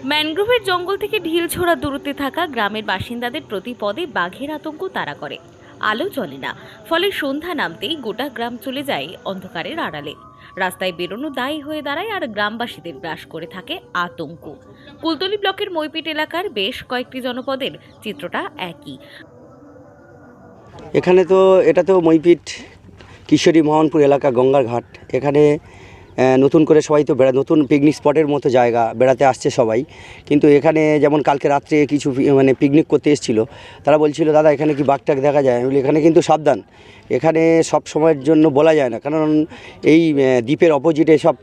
ম্যানগ্রোভের জঙ্গল থেকে ঢিল ছোড়া দূরত্বে থাকা গ্রামের বাসিন্দাদের প্রতি পদে বাঘের আতঙ্ক তাড়া করে। আলো জ্বলে না, ফলে সন্ধ্যা নামতেই গোটা গ্রাম চলে যায় অন্ধকারের আড়ালে। রাস্তায় বেরোনো দায়ী হয়ে দাঁড়ায় আর গ্রামবাসীদের গ্রাস করে থাকে আতঙ্ক। কুলতলি ব্লকের মইপিট এলাকার বেশ কয়েকটি জনপদের চিত্রটা একই। এখানে তো এটা তো মইপিট কিশোরী মোহনপুর এলাকা গঙ্গার ঘাট। এখানে নতুন করে সবাই তো নতুন পিকনিক স্পটের মতো জায়গা, বেড়াতে আসছে সবাই। কিন্তু এখানে যেমন কালকে রাত্রে কিছু পিকনিক করতে এসেছিল, তারা বলছিল দাদা এখানে কি বাঘটাক দেখা যায়। আমি বলি এখানে কিন্তু সাবধান, এখানে সব সময়ের জন্য বলা যায় না, কারণ এই দ্বীপের অপোজিটে সব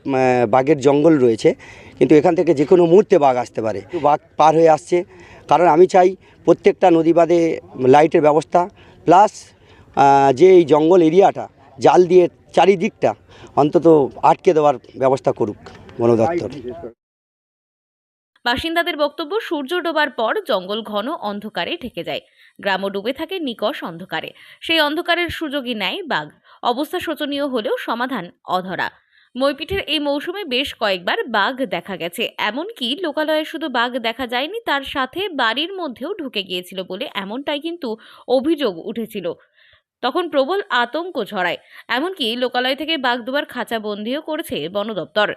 বাঘের জঙ্গল রয়েছে, কিন্তু এখান থেকে যে কোনো মুহূর্তে বাঘ আসতে পারে। বাঘ পার হয়ে আসছে, কারণ আমি চাই প্রত্যেকটা নদী বাঁধে লাইটের ব্যবস্থা, প্লাস যে এই জঙ্গল এরিয়াটা জাল দিয়ে চারিদিকটা অন্তত আটকে দেওয়ার ব্যবস্থা করুক বন দপ্তর। বাসিন্দাদের বক্তব্য, সূর্য ডোবার পর জঙ্গল ঘন অন্ধকারে ঢেকে যায়, গ্রামও ডুবে থাকে নিকষ অন্ধকারে। সেই অন্ধকারের সুযোগই নেয় বাঘ। অবস্থা শোচনীয় হলেও সমাধান অধরা। মইপিঠের এই মৌসুমে বেশ কয়েকবার বাঘ দেখা গেছে, এমনকি লোকালয়ে শুধু বাঘ দেখা যায়নি, তার সাথে বাড়ির মধ্যেও ঢুকে গিয়েছিল বলে এমনটাই কিন্তু অভিযোগ উঠেছিল। তখন প্রবল আতঙ্ক ছড়ায়, এমনকি লোকালয় থেকে বাঘ দুবার খাঁচাবন্দিও করেছে বন দপ্তর।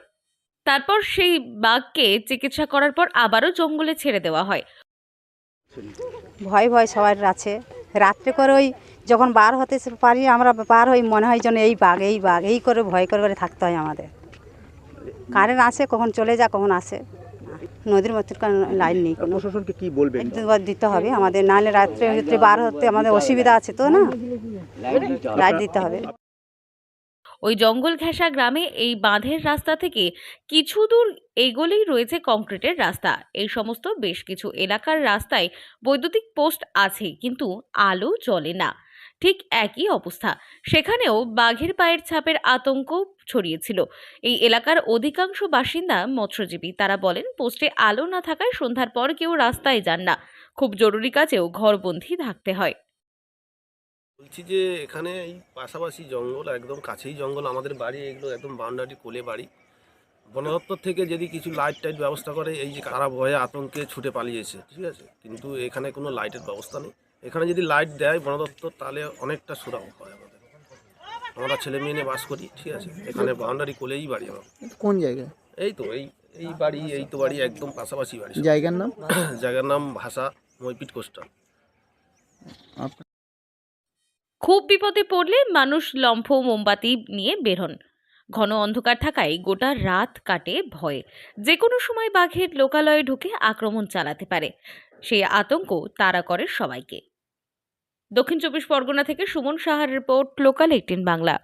তারপর সেই বাঘকে চিকিৎসা করার পর আবারও জঙ্গলে ছেড়ে দেওয়া হয়। ভয় ভয় সবার আছে। রাত্রে করে ওই যখন বার হতে পারি আমরা, বার হই মনে হয় যেন এই বাঘ এই করে ভয় করে করে থাকতে হয় আমাদের। কারেন্ট আসে কখন চলে যায় কখন আসে, নদীর মধ্যে লাইন নেই। প্রশাসনকে কি বলবেন? দিতে হবে আমাদের, নাহলে রাত্রে বার হতে আমাদের অসুবিধা আছে তো, না লাইট দিতে হবে। ওই জঙ্গল ঘেঁষা গ্রামে এই বাঁধের রাস্তা থেকে কিছু দূর এগোলেই রয়েছে কংক্রিটের রাস্তা। এই সমস্ত বেশ কিছু এলাকার রাস্তায় বৈদ্যুতিক পোস্ট আছে, কিন্তু আলো জ্বলে না। ঠিক একই অবস্থা সেখানেও বাঘের পায়ের ছাপের আতঙ্ক ছড়িয়েছিল। এই এলাকার অধিকাংশ বাসিন্দা মৎস্যজীবী। তারা বলেন, পোস্টে আলো না থাকায় সন্ধ্যার পর কেউ রাস্তায় যান না, খুব জরুরি কাজেও ঘরবন্দি থাকতে হয়। বলছি যে এখানে এই পাশাপাশি জঙ্গল, একদম কাছেই জঙ্গল, আমাদের বাড়ি এগুলো একদম বাউন্ডারি কোলে বাড়ি। বন দপ্তর থেকে যদি কিছু লাইট টাইট ব্যবস্থা করে, এই যে কারা ভয়ে আতঙ্কে ছুটে পালিয়েছে, ঠিক আছে, কিন্তু এখানে কোনো লাইটের ব্যবস্থা নেই। এখানে যদি লাইট দেয় বন দপ্তর তাহলে অনেকটা সুরাহ হয় আমাদের। আমরা ছেলে মেয়ে নিয়ে বাস করি, ঠিক আছে, এখানে বাউন্ডারি কোলেই বাড়ি আমার। কোন জায়গায়? এই তো এই বাড়ি, এই তো বাড়ি একদম পাশাপাশি বাড়ি। জায়গার নাম? জায়গার নাম ভাষা মইপিট কোস্টাল। খুব বিপদে পড়লে মানুষ লম্ফ মোমবাতি নিয়ে বের হন। ঘন অন্ধকার থাকায় গোটা রাত কাটে ভয়ে। যে কোনো সময় বাঘের লোকালয়ে ঢুকে আক্রমণ চালাতে পারে, সেই আতঙ্ক তাড়া করে সবাইকে। দক্ষিণ 24 পরগনা থেকে সুমন সাহার রিপোর্ট, লোকাল 18 বাংলা।